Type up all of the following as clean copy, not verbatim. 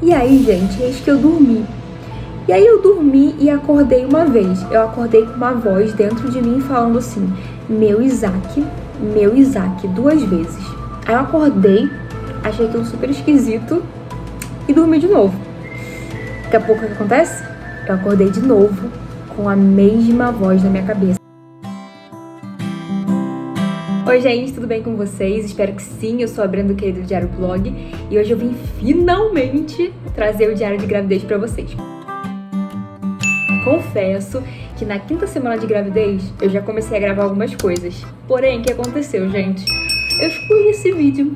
E aí, gente, eis que eu dormi. E aí eu dormi e acordei uma vez. Eu acordei com uma voz dentro de mim falando assim, meu Isaac, 2 vezes. Aí eu acordei, achei aquilo super esquisito e dormi de novo. Daqui a pouco o que acontece? Eu acordei de novo com a mesma voz na minha cabeça. Oi gente, tudo bem com vocês? Espero que sim, eu sou a Brenda do Querido Diário Blog e hoje eu vim finalmente trazer o diário de gravidez pra vocês. Confesso que na 5ª semana de gravidez eu já comecei a gravar algumas coisas. Porém, o que aconteceu, gente? Eu excluí esse vídeo.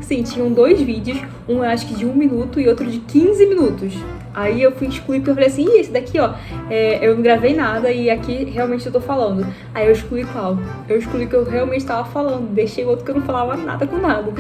Sim, tinham 2 vídeos, um eu acho que de 1 minuto e outro de 15 minutos. Aí eu fui excluir porque eu falei assim, esse daqui ó, eu não gravei nada e aqui realmente eu tô falando. Aí eu excluí qual? Eu excluí que eu realmente tava falando, deixei o outro que eu não falava nada com nada.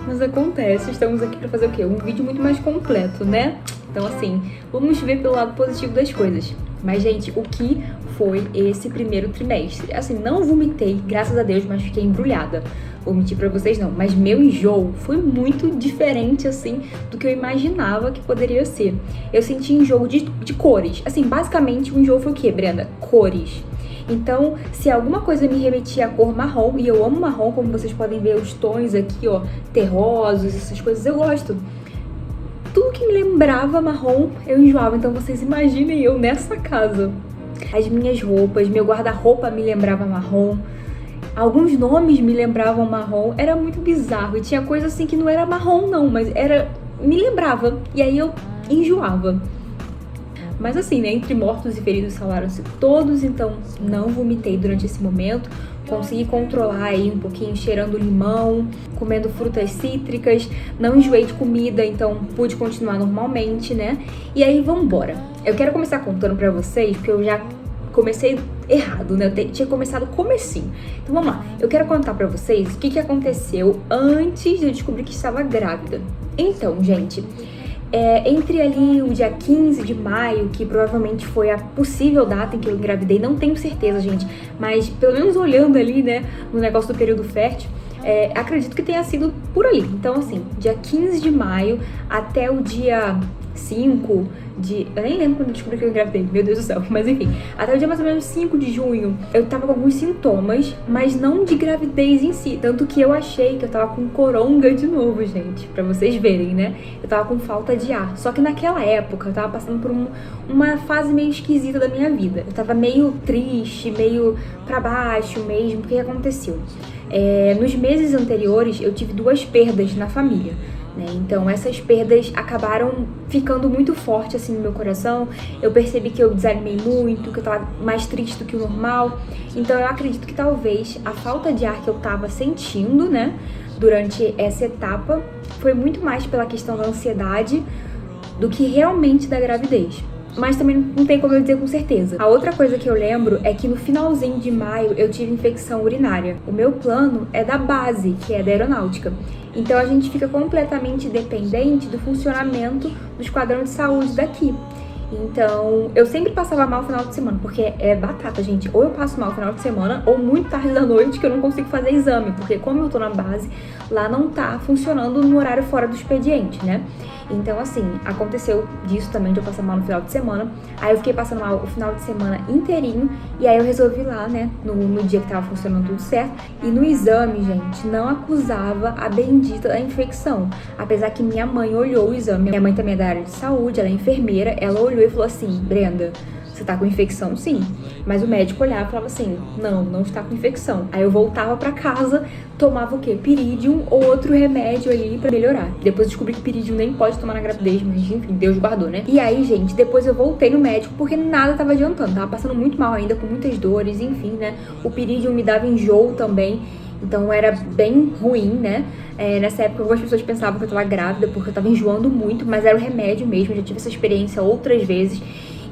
Mas acontece, estamos aqui pra fazer o quê? Um vídeo muito mais completo, né? Então assim, vamos ver pelo lado positivo das coisas. Mas gente, o que foi esse primeiro trimestre? Assim, não vomitei, graças a Deus, mas fiquei embrulhada. Vou mentir pra vocês não, mas meu enjoo foi muito diferente, assim, do que eu imaginava que poderia ser. Eu senti enjoo de cores. Assim, basicamente o enjoo foi o quê, Brenda? Cores. Então, se alguma coisa me remetia à cor marrom, e eu amo marrom, como vocês podem ver os tons aqui, ó, terrosos, essas coisas, eu gosto. Tudo que me lembrava marrom, eu enjoava. Então vocês imaginem eu nessa casa. As minhas roupas, meu guarda-roupa me lembrava marrom. Alguns nomes me lembravam marrom. Era muito bizarro. E tinha coisa assim que não era marrom não, mas me lembrava. E aí eu enjoava. Mas assim, né, entre mortos e feridos salvaram-se todos, então não vomitei durante esse momento. Consegui controlar aí um pouquinho, cheirando limão, comendo frutas cítricas, não enjoei de comida, então pude continuar normalmente, né? E aí, vambora. Eu quero começar contando pra vocês, porque eu já comecei errado, né? Eu tinha começado comecinho. Então vamos lá. Eu quero contar pra vocês o que aconteceu antes de eu descobrir que estava grávida. Então, gente, entre ali o dia 15 de maio, que provavelmente foi a possível data em que eu engravidei, não tenho certeza, gente, mas pelo menos olhando ali, né, no negócio do período fértil, acredito que tenha sido por ali. Então, assim, dia 15 de maio até o dia 5 de... Eu nem lembro quando eu descobri que eu engravidei, meu Deus do céu. Mas enfim, até o dia mais ou menos 5 de junho, eu tava com alguns sintomas, mas não de gravidez em si. Tanto que eu achei que eu tava com coronga de novo, gente, pra vocês verem, né? Eu tava com falta de ar. Só que naquela época, eu tava passando por uma fase meio esquisita da minha vida. Eu tava meio triste, meio pra baixo mesmo. O que aconteceu? Nos meses anteriores, eu tive 2 perdas na família. Então essas perdas acabaram ficando muito forte assim no meu coração. Eu percebi que eu desanimei muito, que eu tava mais triste do que o normal. Então eu acredito que talvez a falta de ar que eu tava sentindo, né, durante essa etapa foi muito mais pela questão da ansiedade do que realmente da gravidez. Mas também não tem como eu dizer com certeza. A outra coisa que eu lembro é que no finalzinho de maio eu tive infecção urinária. O meu plano é da base, que é da aeronáutica. Então a gente fica completamente dependente do funcionamento do esquadrão de saúde daqui. Então, eu sempre passava mal no final de semana, porque é batata, gente. Ou eu passo mal no final de semana, ou muito tarde da noite que eu não consigo fazer exame, porque como eu tô na base, lá não tá funcionando no horário fora do expediente, né? Então, assim, aconteceu disso também, de eu passar mal no final de semana. Aí eu fiquei passando mal o final de semana inteirinho, e aí eu resolvi lá, né, no dia que tava funcionando tudo certo. E no exame, gente, não acusava a bendita da infecção. Apesar que minha mãe olhou o exame. Minha mãe também é da área de saúde, ela é enfermeira, ela olhou e falou assim, Brenda, você tá com infecção? Sim. Mas o médico olhava e falava assim, não está com infecção. Aí eu voltava pra casa, tomava o quê? Piridium ou outro remédio ali pra melhorar. Depois eu descobri que piridium nem pode tomar na gravidez, mas enfim, Deus guardou, né? E aí, gente, depois eu voltei no médico porque nada tava adiantando. Tava passando muito mal ainda, com muitas dores, enfim, né? O piridium me dava enjoo também. Então era bem ruim, né? Nessa época algumas pessoas pensavam que eu tava grávida porque eu tava enjoando muito, mas era o remédio mesmo, eu já tive essa experiência outras vezes.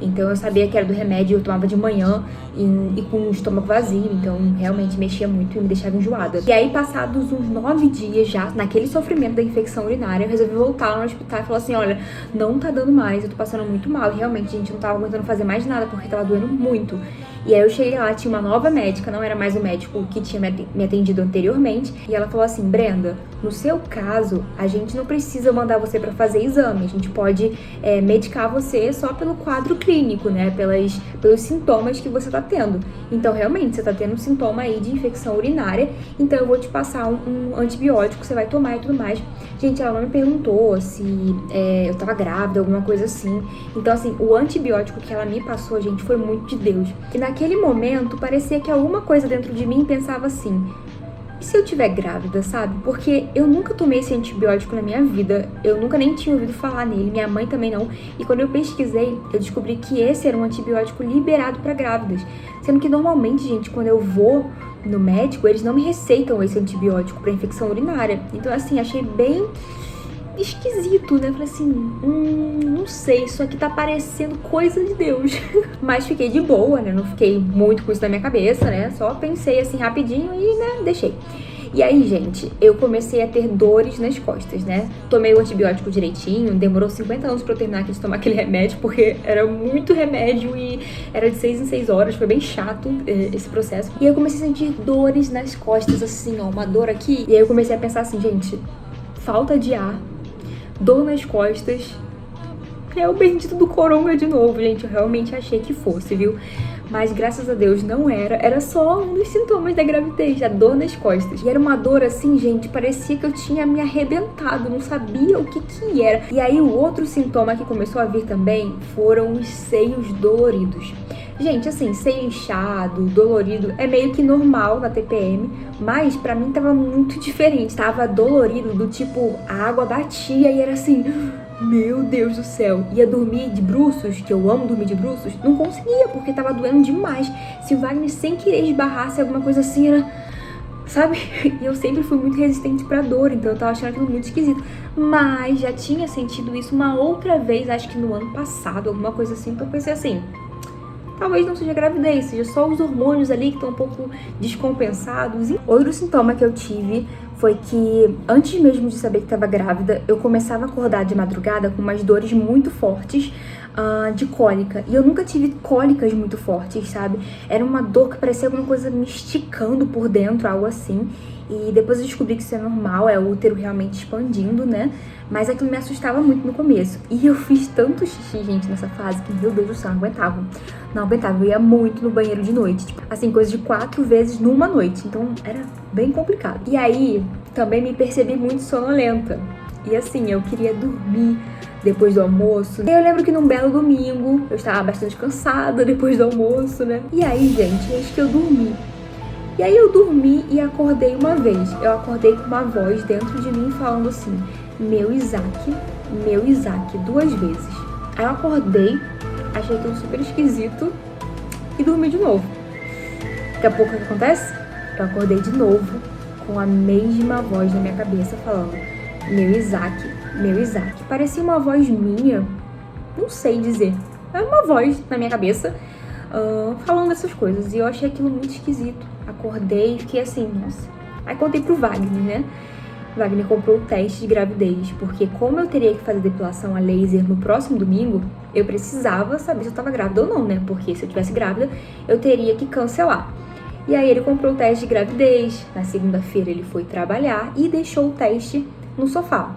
Então eu sabia que era do remédio, eu tomava de manhã e com o estômago vazio, então realmente mexia muito e me deixava enjoada. E aí, passados uns 9 dias já, naquele sofrimento da infecção urinária, eu resolvi voltar no hospital e falar assim, olha, não tá dando mais, eu tô passando muito mal. E realmente, gente, eu não tava aguentando fazer mais nada porque tava doendo muito. E aí eu cheguei lá, tinha uma nova médica, não era mais o médico que tinha me atendido anteriormente. E ela falou assim: Brenda, no seu caso, a gente não precisa mandar você pra fazer exame. A gente pode medicar você só pelo quadro clínico, né? Pelos sintomas que você tá tendo. Então, realmente, você tá tendo um sintoma aí de infecção urinária. Então, eu vou te passar um antibiótico que você vai tomar e tudo mais. Gente, ela não me perguntou se eu tava grávida, alguma coisa assim. Então, assim, o antibiótico que ela me passou, gente, foi muito de Deus. E naquele momento, parecia que alguma coisa dentro de mim pensava assim: e se eu tiver grávida, sabe? Porque eu nunca tomei esse antibiótico na minha vida. Eu nunca nem tinha ouvido falar nele. Minha mãe também não. E quando eu pesquisei, eu descobri que esse era um antibiótico liberado pra grávidas. Sendo que normalmente, gente, quando eu vou no médico, eles não me receitam esse antibiótico pra infecção urinária. Então, assim, achei bem esquisito, né? Falei assim, não sei, isso aqui tá parecendo coisa de Deus. Mas fiquei de boa, né? Não fiquei muito com isso na minha cabeça, né? Só pensei assim rapidinho e, né, deixei. E aí, gente, eu comecei a ter dores nas costas, né? Tomei o antibiótico direitinho, demorou 50 anos pra eu terminar aqui de tomar aquele remédio, porque era muito remédio e era de 6 em 6 horas, foi bem chato esse processo. E aí eu comecei a sentir dores nas costas, assim, ó, uma dor aqui. E aí eu comecei a pensar assim, gente, falta de ar, dor nas costas, é o bendito do coronga de novo, gente. Eu realmente achei que fosse, viu? Mas graças a Deus não era. Era só um dos sintomas da gravidez, a dor nas costas. E era uma dor assim, gente, parecia que eu tinha me arrebentado, não sabia o que era. E aí o outro sintoma que começou a vir também foram os seios doloridos. Gente, assim, seio inchado, dolorido, é meio que normal na TPM, mas pra mim tava muito diferente. Tava dolorido do tipo, a água batia e era assim, meu Deus do céu. Ia dormir de bruços, que eu amo dormir de bruços, não conseguia, porque tava doendo demais. Se o Wagner sem querer esbarrasse alguma coisa assim, era, sabe? E eu sempre fui muito resistente pra dor, então eu tava achando aquilo muito esquisito. Mas já tinha sentido isso uma outra vez, acho que no ano passado, alguma coisa assim, então eu pensei assim, talvez não seja gravidez, seja só os hormônios ali que estão um pouco descompensados. E outro sintoma que eu tive foi que, antes mesmo de saber que estava grávida, eu começava a acordar de madrugada com umas dores muito fortes de cólica. E eu nunca tive cólicas muito fortes, sabe? Era uma dor que parecia alguma coisa me esticando por dentro, algo assim. E depois eu descobri que isso é normal, é o útero realmente expandindo, né? Mas aquilo me assustava muito no começo. E eu fiz tanto xixi, gente, nessa fase, que, meu Deus do céu, não aguentava. Não aguentava, eu ia muito no banheiro de noite. Tipo, assim, coisa de 4 vezes numa noite. Então, era bem complicado. E aí, também me percebi muito sonolenta. E assim, eu queria dormir depois do almoço. E eu lembro que num belo domingo, eu estava bastante cansada depois do almoço, né? E aí, gente, acho que eu dormi. E aí eu dormi e acordei uma vez. Eu acordei com uma voz dentro de mim falando assim, meu Isaac, 2 vezes. Aí eu acordei, achei aquilo super esquisito e dormi de novo. Daqui a pouco o que acontece? Eu acordei de novo com a mesma voz na minha cabeça falando, meu Isaac. Parecia uma voz minha, não sei dizer. Era uma voz na minha cabeça falando essas coisas. E eu achei aquilo muito esquisito. Acordei e fiquei assim, nossa. Aí contei pro Wagner, né? O Wagner comprou o teste de gravidez, porque como eu teria que fazer depilação a laser no próximo domingo, eu precisava saber se eu tava grávida ou não, né? Porque se eu tivesse grávida, eu teria que cancelar. E aí ele comprou o teste de gravidez, na segunda-feira ele foi trabalhar e deixou o teste no sofá.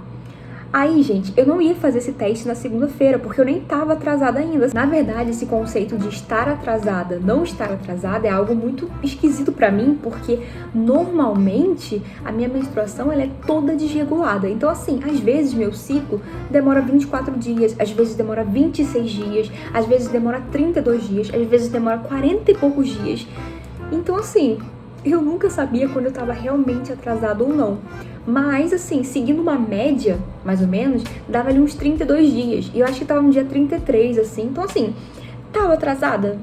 Aí, gente, eu não ia fazer esse teste na segunda-feira, porque eu nem tava atrasada ainda. Na verdade, esse conceito de estar atrasada, não estar atrasada, é algo muito esquisito pra mim, porque normalmente a minha menstruação ela é toda desregulada. Então, assim, às vezes meu ciclo demora 24 dias, às vezes demora 26 dias, às vezes demora 32 dias, às vezes demora 40 e poucos dias. Então, assim, eu nunca sabia quando eu tava realmente atrasada ou não. Mas, assim, seguindo uma média, mais ou menos, dava ali uns 32 dias. E eu acho que tava no dia 33, assim. Então, assim, tava atrasada?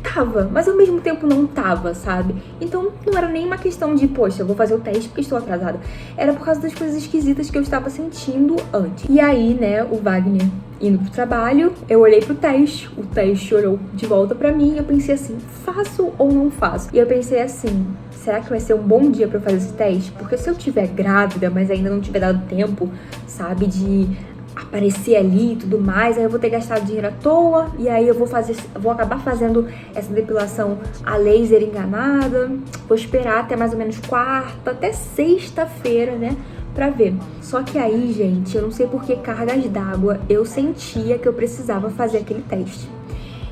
Tava. Mas ao mesmo tempo não tava, sabe? Então, não era nem uma questão de, poxa, eu vou fazer o teste porque estou atrasada. Era por causa das coisas esquisitas que eu estava sentindo antes. E aí, né, o Wagner indo pro trabalho, eu olhei pro teste. O teste olhou de volta pra mim e eu pensei assim, faço ou não faço? E eu pensei assim, será que vai ser um bom dia pra eu fazer esse teste? Porque se eu tiver grávida, mas ainda não tiver dado tempo, sabe, de aparecer ali e tudo mais, aí eu vou ter gastado dinheiro à toa, e aí eu vou acabar fazendo essa depilação a laser enganada, vou esperar até mais ou menos quarta, até sexta-feira, né, pra ver. Só que aí, gente, eu não sei por que cargas d'água, eu sentia que eu precisava fazer aquele teste.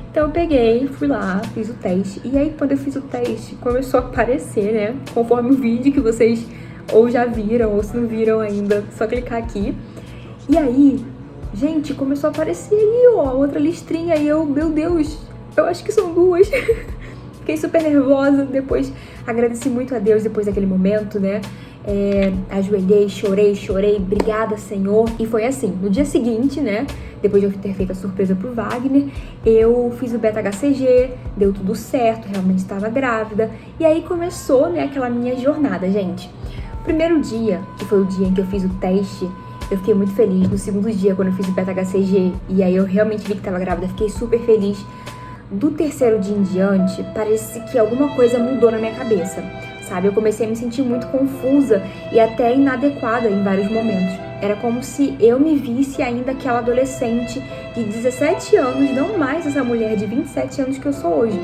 Então eu peguei, fui lá, fiz o teste, e aí quando eu fiz o teste, começou a aparecer, né, conforme o vídeo que vocês ou já viram, ou se não viram ainda, só clicar aqui. E aí, gente, começou a aparecer aí, ó, outra listrinha, e eu, meu Deus, eu acho que são duas. Fiquei super nervosa, depois agradeci muito a Deus depois daquele momento, né? Ajoelhei, chorei, obrigada, Senhor. E foi assim, no dia seguinte, né, depois de eu ter feito a surpresa pro Wagner, eu fiz o beta-HCG, deu tudo certo, realmente estava grávida. E aí começou, né, aquela minha jornada, gente. Primeiro dia, que foi o dia em que eu fiz o teste, eu fiquei muito feliz. No segundo dia, quando eu fiz o beta-HCG, e aí eu realmente vi que tava grávida, fiquei super feliz. Do terceiro dia em diante, parece que alguma coisa mudou na minha cabeça, sabe? Eu comecei a me sentir muito confusa e até inadequada em vários momentos. Era como se eu me visse ainda aquela adolescente de 17 anos, não mais essa mulher de 27 anos que eu sou hoje.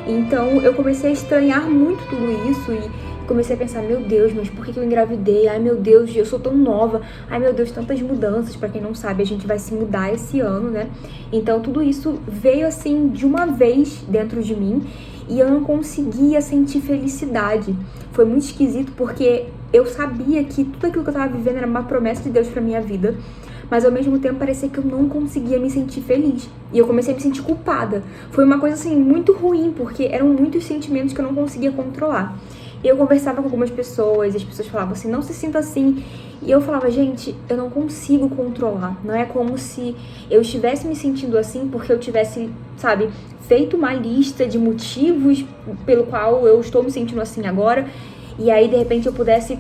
Então eu comecei a estranhar muito tudo isso e comecei a pensar, meu Deus, mas por que eu engravidei? Ai, meu Deus, eu sou tão nova. Ai, meu Deus, tantas mudanças. Pra quem não sabe, a gente vai se mudar esse ano, né? Então, tudo isso veio, assim, de uma vez dentro de mim e eu não conseguia sentir felicidade. Foi muito esquisito porque eu sabia que tudo aquilo que eu tava vivendo era uma promessa de Deus pra minha vida, mas ao mesmo tempo parecia que eu não conseguia me sentir feliz. E eu comecei a me sentir culpada. Foi uma coisa, assim, muito ruim, porque eram muitos sentimentos que eu não conseguia controlar. Eu conversava com algumas pessoas, e as pessoas falavam assim, não se sinta assim. E eu falava, gente, eu não consigo controlar. Não é como se eu estivesse me sentindo assim porque eu tivesse, sabe, feito uma lista de motivos pelo qual eu estou me sentindo assim agora. E aí, de repente, eu pudesse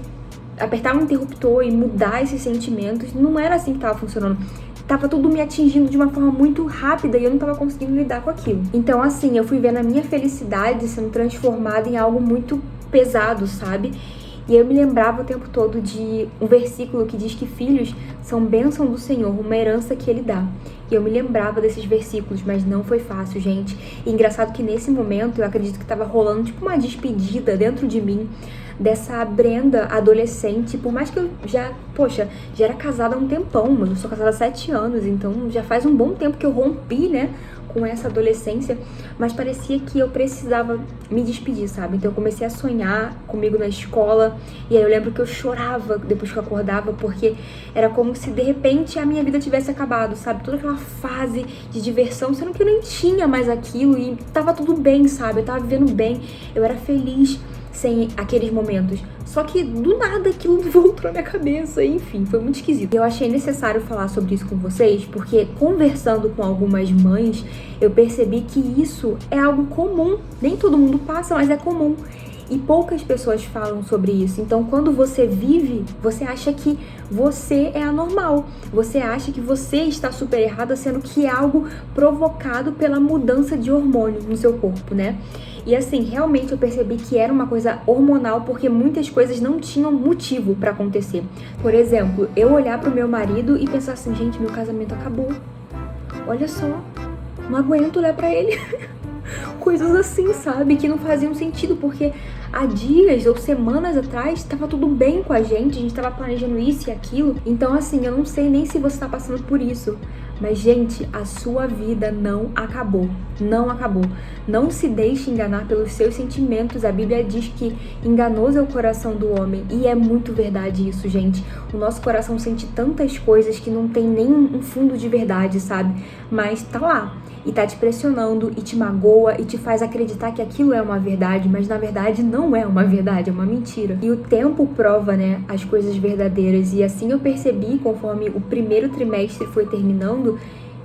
apertar um interruptor e mudar esses sentimentos. Não era assim que estava funcionando. Tava tudo me atingindo de uma forma muito rápida e eu não tava conseguindo lidar com aquilo. Então, assim, eu fui vendo a minha felicidade sendo transformada em algo muito pesado, sabe? E eu me lembrava o tempo todo de um versículo que diz que filhos são bênção do Senhor, uma herança que Ele dá. E eu me lembrava desses versículos, mas não foi fácil, gente. E engraçado que nesse momento eu acredito que tava rolando tipo uma despedida dentro de mim dessa Brenda adolescente, por mais que eu já era casada há um tempão, mas eu sou casada há 7 anos, então já faz um bom tempo que eu rompi, né, com essa adolescência, mas parecia que eu precisava me despedir, sabe? Então eu comecei a sonhar comigo na escola, e aí eu lembro que eu chorava depois que eu acordava, porque era como se de repente a minha vida tivesse acabado, sabe? Toda aquela fase de diversão, sendo que eu nem tinha mais aquilo, e tava tudo bem, sabe? Eu tava vivendo bem, eu era feliz sem aqueles momentos. Só que do nada aquilo voltou na minha cabeça, enfim, foi muito esquisito. Eu achei necessário falar sobre isso com vocês, porque conversando com algumas mães, eu percebi que isso é algo comum. Nem todo mundo passa, mas é comum. E poucas pessoas falam sobre isso. Então, quando você vive, você acha que você é anormal. Você acha que você está super errada, sendo que é algo provocado pela mudança de hormônio no seu corpo, né? E assim, realmente eu percebi que era uma coisa hormonal, porque muitas coisas não tinham motivo pra acontecer. Por exemplo, eu olhar pro meu marido e pensar assim, gente, meu casamento acabou. Olha só, não aguento olhar pra ele. Coisas assim, sabe? Que não faziam sentido, porque há dias ou semanas atrás tava tudo bem com a gente tava planejando isso e aquilo. Então, assim, eu não sei nem se você tá passando por isso. Mas, gente, a sua vida não acabou. Não acabou. Não se deixe enganar pelos seus sentimentos. A Bíblia diz que enganoso é o coração do homem. E é muito verdade isso, gente. O nosso coração sente tantas coisas que não tem nem um fundo de verdade, sabe? Mas tá lá. E tá te pressionando, e te magoa, e te faz acreditar que aquilo é uma verdade, mas na verdade não é uma verdade, é uma mentira. E o tempo prova, né, as coisas verdadeiras. E assim eu percebi, conforme o primeiro trimestre foi terminando,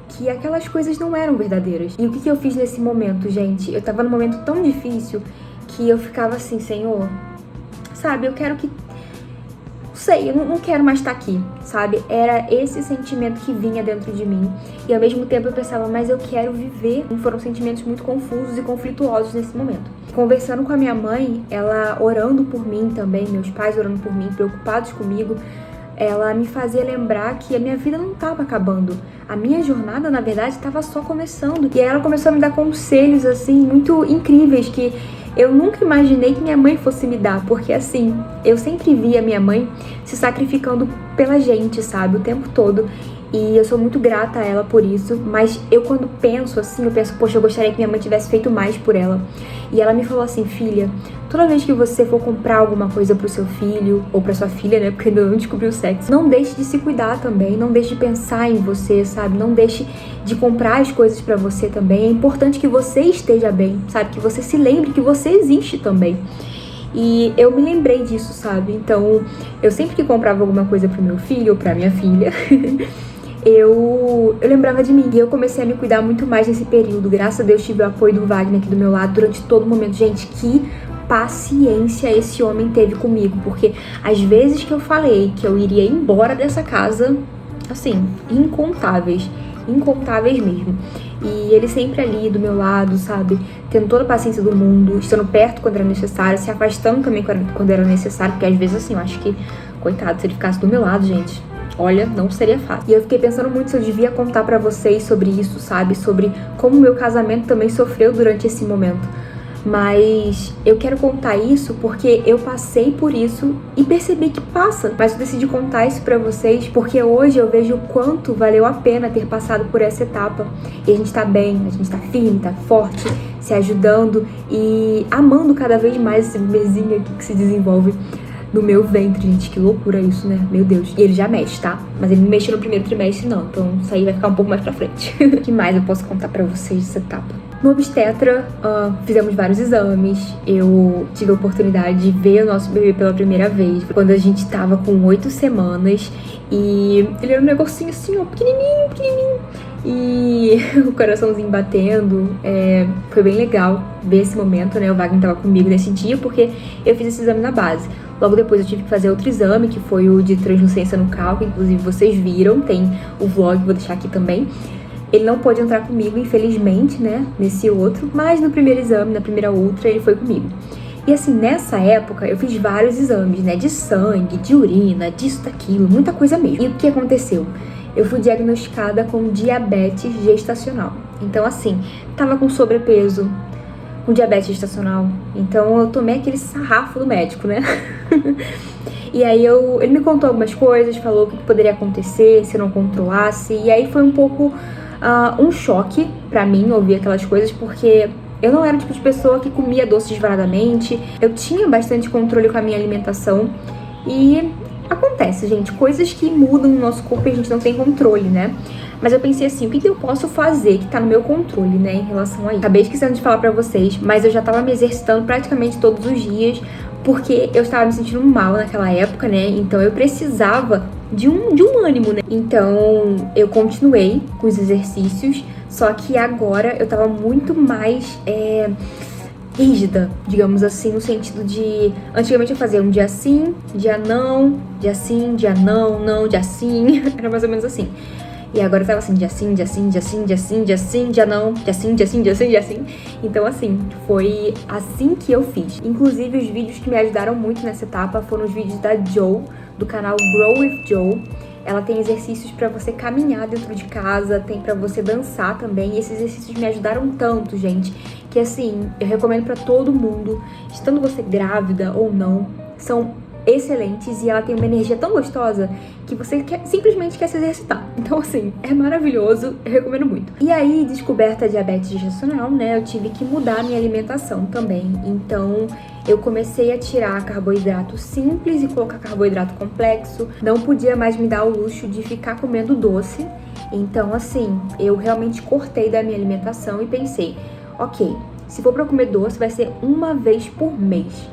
que aquelas coisas não eram verdadeiras. E o que eu fiz nesse momento, gente? Eu tava num momento tão difícil que eu ficava assim, Senhor, sabe, eu quero que... Não sei, eu não quero mais estar aqui, sabe? Era esse sentimento que vinha dentro de mim. E ao mesmo tempo eu pensava, mas eu quero viver. E foram sentimentos muito confusos e conflituosos nesse momento. Conversando com a minha mãe, ela orando por mim também, meus pais orando por mim, preocupados comigo, ela me fazia lembrar que a minha vida não estava acabando. A minha jornada, na verdade, estava só começando. E aí ela começou a me dar conselhos, assim, muito incríveis que eu nunca imaginei que minha mãe fosse me dar. Porque, assim, eu sempre via minha mãe se sacrificando pela gente, sabe? O tempo todo. E eu sou muito grata a ela por isso. Mas eu, quando penso assim, eu penso, poxa, eu gostaria que minha mãe tivesse feito mais por ela. E ela me falou assim, filha, toda vez que você for comprar alguma coisa pro seu filho, ou pra sua filha, né, porque ainda não descobriu o sexo, não deixe de se cuidar também, não deixe de pensar em você, sabe? Não deixe de comprar as coisas pra você também. É importante que você esteja bem, sabe? Que você se lembre que você existe também. E eu me lembrei disso, sabe? Então, eu sempre que comprava alguma coisa pro meu filho ou pra minha filha, eu lembrava de mim. E eu comecei a me cuidar muito mais nesse período. Graças a Deus tive o apoio do Wagner aqui do meu lado durante todo o momento. Gente, que paciência esse homem teve comigo. Porque às vezes que eu falei que eu iria embora dessa casa, assim, incontáveis. Incontáveis mesmo. E ele sempre ali do meu lado, sabe? Tendo toda a paciência do mundo, estando perto quando era necessário, se afastando também quando era necessário. Porque às vezes, assim, eu acho que, coitado, se ele ficasse do meu lado, gente, olha, não seria fácil. E eu fiquei pensando muito se eu devia contar pra vocês sobre isso, sabe? Sobre como o meu casamento também sofreu durante esse momento. Mas eu quero contar isso porque eu passei por isso e percebi que passa. Mas eu decidi contar isso pra vocês porque hoje eu vejo o quanto valeu a pena ter passado por essa etapa. E a gente tá bem, a gente tá firme, tá forte, se ajudando e amando cada vez mais esse bebezinho aqui que se desenvolve no meu ventre, gente, que loucura isso, né? Meu Deus. E ele já mexe, tá? Mas ele não mexeu no primeiro trimestre, não. Então isso aí vai ficar um pouco mais pra frente. O que mais eu posso contar pra vocês dessa etapa? No obstetra, fizemos vários exames. Eu tive a oportunidade de ver o nosso bebê pela primeira vez. Quando a gente tava com 8 semanas. E ele era um negocinho assim, ó, pequenininho, pequenininho. E o coraçãozinho batendo. Foi bem legal ver esse momento, né? O Wagner tava comigo nesse dia porque eu fiz esse exame na base. Logo depois eu tive que fazer outro exame, que foi o de translucência no cálculo. Inclusive vocês viram, tem o vlog, vou deixar aqui também. Ele não pôde entrar comigo, infelizmente, né, nesse outro, mas no primeiro exame, na primeira ultra, ele foi comigo. E assim, nessa época, eu fiz vários exames, né, de sangue, de urina, disso, daquilo, muita coisa mesmo. E o que aconteceu? Eu fui diagnosticada com diabetes gestacional. Então, assim, tava com sobrepeso, com diabetes gestacional. Então, eu tomei aquele sarrafo do médico, né? E aí ele me contou algumas coisas, falou o que poderia acontecer se eu não controlasse. E aí foi um pouco um choque pra mim ouvir aquelas coisas, porque eu não era o tipo de pessoa que comia doce desvaradamente. Eu tinha bastante controle com a minha alimentação. E acontece, gente, coisas que mudam no nosso corpo e a gente não tem controle, né? Mas eu pensei assim, o que eu posso fazer que tá no meu controle, né, em relação a isso? Acabei esquecendo de falar pra vocês, mas eu já tava me exercitando praticamente todos os dias, porque eu estava me sentindo mal naquela época, né? Então eu precisava de um ânimo, né? Então eu continuei com os exercícios, só que agora eu tava muito mais rígida, digamos assim, no sentido de... Antigamente eu fazia um dia sim, dia não, dia sim, dia não, não, dia sim. Era mais ou menos assim. E agora eu tava assim, dia sim, dia sim, dia sim, dia sim, dia sim, dia não, dia sim, dia sim, dia sim, dia sim. Então assim, foi assim que eu fiz. Inclusive os vídeos que me ajudaram muito nessa etapa foram os vídeos da Jo, do canal Grow with Jo. Ela tem exercícios pra você caminhar dentro de casa, tem pra você dançar também. E esses exercícios me ajudaram tanto, gente, que assim, eu recomendo pra todo mundo, estando você grávida ou não, são excelentes e ela tem uma energia tão gostosa que você simplesmente quer se exercitar. Então assim, é maravilhoso, eu recomendo muito. E aí, descoberta a diabetes gestacional, né, eu tive que mudar a minha alimentação também. Então eu comecei a tirar carboidrato simples e colocar carboidrato complexo. Não podia mais me dar o luxo de ficar comendo doce. Então assim, eu realmente cortei da minha alimentação e pensei, ok, se for pra comer doce vai ser uma vez por mês.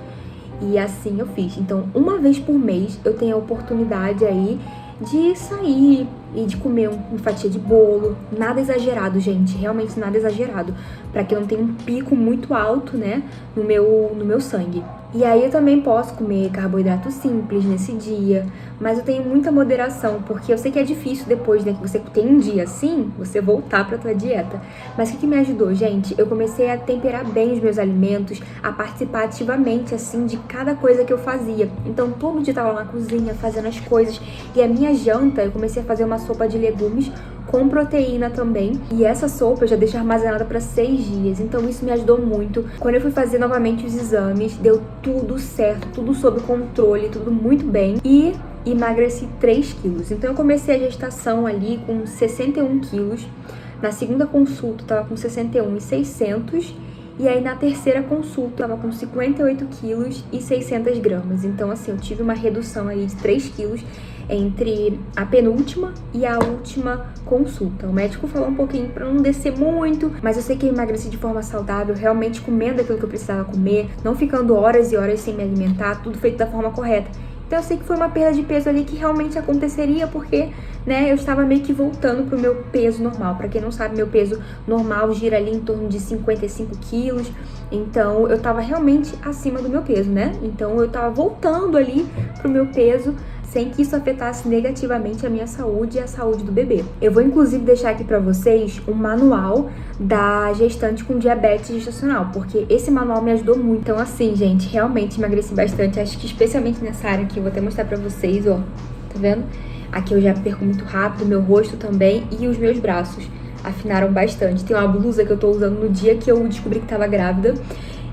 E assim eu fiz. Então, uma vez por mês eu tenho a oportunidade aí de sair e de comer uma fatia de bolo. Nada exagerado, gente. Realmente nada exagerado. Pra que eu não tenha um pico muito alto, né, no meu sangue. E aí eu também posso comer carboidrato simples nesse dia. mas eu tenho muita moderação, porque eu sei que é difícil depois, né, que você tem um dia assim, você voltar pra tua dieta. Mas o que me ajudou, gente? Eu comecei a temperar bem os meus alimentos, a participar ativamente, assim, de cada coisa que eu fazia. Então, todo dia eu tava lá na cozinha, fazendo as coisas. E a minha janta, eu comecei a fazer uma sopa de legumes com proteína também. E essa sopa eu já deixo armazenada para 6 dias. Então isso me ajudou muito. Quando eu fui fazer novamente os exames, deu tudo certo, tudo sob controle, tudo muito bem. E emagreci 3 quilos. Então eu comecei a gestação ali com 61 quilos. Na segunda consulta eu tava com 61,600. E aí na terceira consulta eu tava com 58 quilos e 600 gramas. Então assim, eu tive uma redução aí de 3 quilos entre a penúltima e a última consulta. O médico falou um pouquinho pra não descer muito, mas eu sei que eu emagreci de forma saudável, realmente comendo aquilo que eu precisava comer, não ficando horas e horas sem me alimentar, tudo feito da forma correta. Então eu sei que foi uma perda de peso ali que realmente aconteceria, porque, né, eu estava meio que voltando pro meu peso normal. Pra quem não sabe, meu peso normal gira ali em torno de 55 quilos. Então eu tava realmente acima do meu peso, né? Então eu tava voltando ali pro meu peso, sem que isso afetasse negativamente a minha saúde e a saúde do bebê. Eu vou inclusive deixar aqui pra vocês um manual da gestante com diabetes gestacional, porque esse manual me ajudou muito. Então assim, gente, realmente emagreci bastante, acho que especialmente nessa área aqui, eu vou até mostrar pra vocês, ó, tá vendo? Aqui eu já perco muito rápido, meu rosto também e os meus braços afinaram bastante. Tem uma blusa que eu tô usando no dia que eu descobri que tava grávida.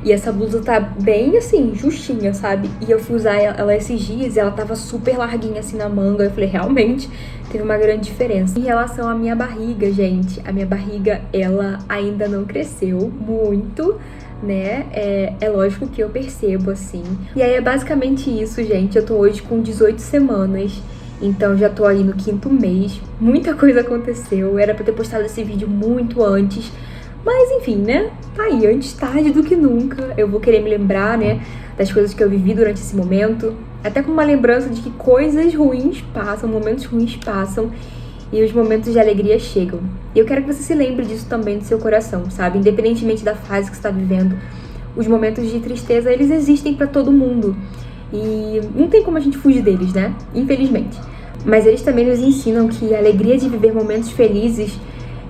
E essa blusa tá bem, assim, justinha, sabe? E eu fui usar ela esses dias e ela tava super larguinha, assim, na manga. Eu falei, realmente, teve uma grande diferença. Em relação à minha barriga, gente, a minha barriga, ela ainda não cresceu muito, né? É lógico que eu percebo, assim. E aí é basicamente isso, gente. Eu tô hoje com 18 semanas. Então já tô aí no 5º mês. Muita coisa aconteceu. Era pra ter postado esse vídeo muito antes. Mas enfim, né? Tá aí, antes tarde do que nunca. Eu vou querer me lembrar, né, das coisas que eu vivi durante esse momento. Até com uma lembrança de que coisas ruins passam, momentos ruins passam. E os momentos de alegria chegam. E eu quero que você se lembre disso também do seu coração, sabe? Independentemente da fase que você tá vivendo. Os momentos de tristeza, eles existem pra todo mundo. E não tem como a gente fugir deles, né? Infelizmente. Mas eles também nos ensinam que a alegria de viver momentos felizes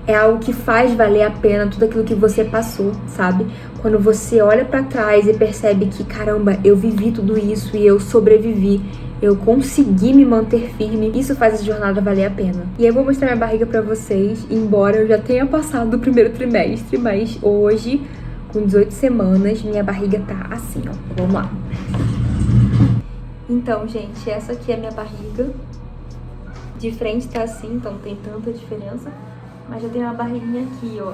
é algo que faz valer a pena tudo aquilo que você passou, sabe? Quando você olha pra trás e percebe que, caramba, eu vivi tudo isso e eu sobrevivi, eu consegui me manter firme, isso faz essa jornada valer a pena. E eu vou mostrar minha barriga pra vocês, embora eu já tenha passado do primeiro trimestre, mas hoje, com 18 semanas, minha barriga tá assim, ó. Vamos lá. Então, gente, essa aqui é a minha barriga. De frente tá assim, então não tem tanta diferença. Mas já tem uma barriguinha aqui, ó.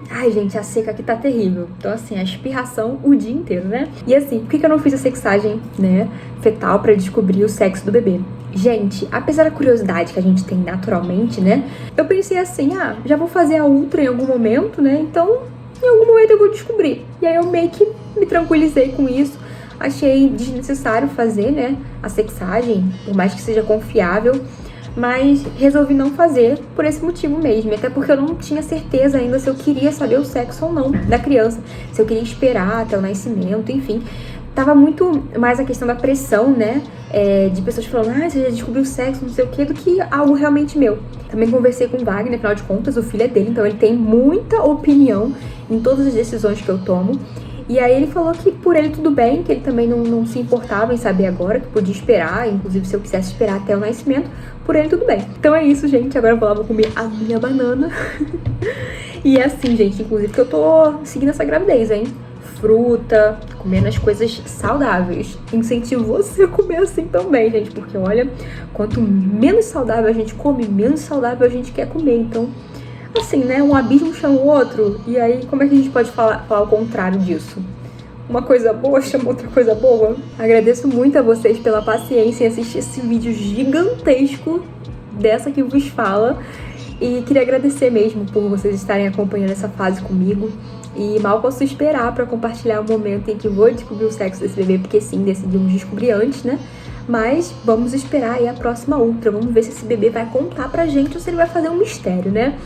Ai, gente, a seca aqui tá terrível. Então, assim, a espirração o dia inteiro, né? E assim, por que eu não fiz a sexagem, né, fetal pra descobrir o sexo do bebê? Gente, apesar da curiosidade que a gente tem naturalmente, né? Eu pensei assim, já vou fazer a ultra em algum momento, né? Então, em algum momento eu vou descobrir. E aí eu meio que me tranquilizei com isso. Achei desnecessário fazer, né, a sexagem, por mais que seja confiável, mas resolvi não fazer por esse motivo mesmo, até porque eu não tinha certeza ainda se eu queria saber o sexo ou não da criança, se eu queria esperar até o nascimento, enfim. Tava muito mais a questão da pressão, né, de pessoas falando, você já descobriu o sexo, não sei o que, do que algo realmente meu. Também conversei com o Wagner, afinal de contas, o filho é dele, então ele tem muita opinião em todas as decisões que eu tomo. E aí ele falou que por ele tudo bem, que ele também não se importava em saber agora, que podia esperar, inclusive se eu quisesse esperar até o nascimento, por ele tudo bem. Então é isso, gente, agora eu vou lá, vou comer a minha banana. E é assim, gente, inclusive que eu tô seguindo essa gravidez, hein? Fruta, comendo as coisas saudáveis. Incentivo você a comer assim também, gente, porque olha, quanto menos saudável a gente come, menos saudável a gente quer comer, então... Assim, né? Um abismo chama o outro. E aí, como é que a gente pode falar o contrário disso? Uma coisa boa chama outra coisa boa? Agradeço muito a vocês pela paciência em assistir esse vídeo gigantesco dessa que vos fala. E queria agradecer mesmo por vocês estarem acompanhando essa fase comigo. E mal posso esperar para compartilhar o momento em que vou descobrir o sexo desse bebê, porque sim, decidimos descobrir antes, né? Mas vamos esperar aí a próxima ultra. Vamos ver se esse bebê vai contar pra gente ou se ele vai fazer um mistério, né?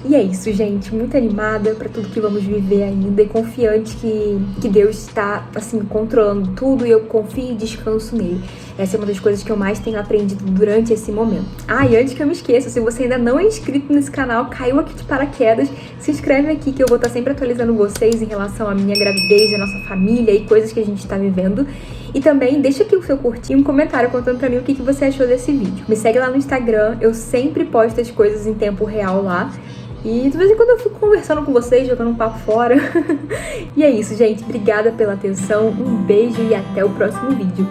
E é isso, gente. Muito animada pra tudo que vamos viver ainda e confiante que Deus está, assim, controlando tudo e eu confio e descanso nele. Essa é uma das coisas que eu mais tenho aprendido durante esse momento. E antes que eu me esqueça, se você ainda não é inscrito nesse canal, caiu aqui de paraquedas, se inscreve aqui que eu vou estar sempre atualizando vocês em relação à minha gravidez, à nossa família e coisas que a gente está vivendo. E também deixa aqui o seu curtir e um comentário contando pra mim o que você achou desse vídeo. Me segue lá no Instagram, eu sempre posto as coisas em tempo real lá. E de vez em quando eu fico conversando com vocês, jogando um papo fora. E é isso, gente. Obrigada pela atenção, um beijo e até o próximo vídeo.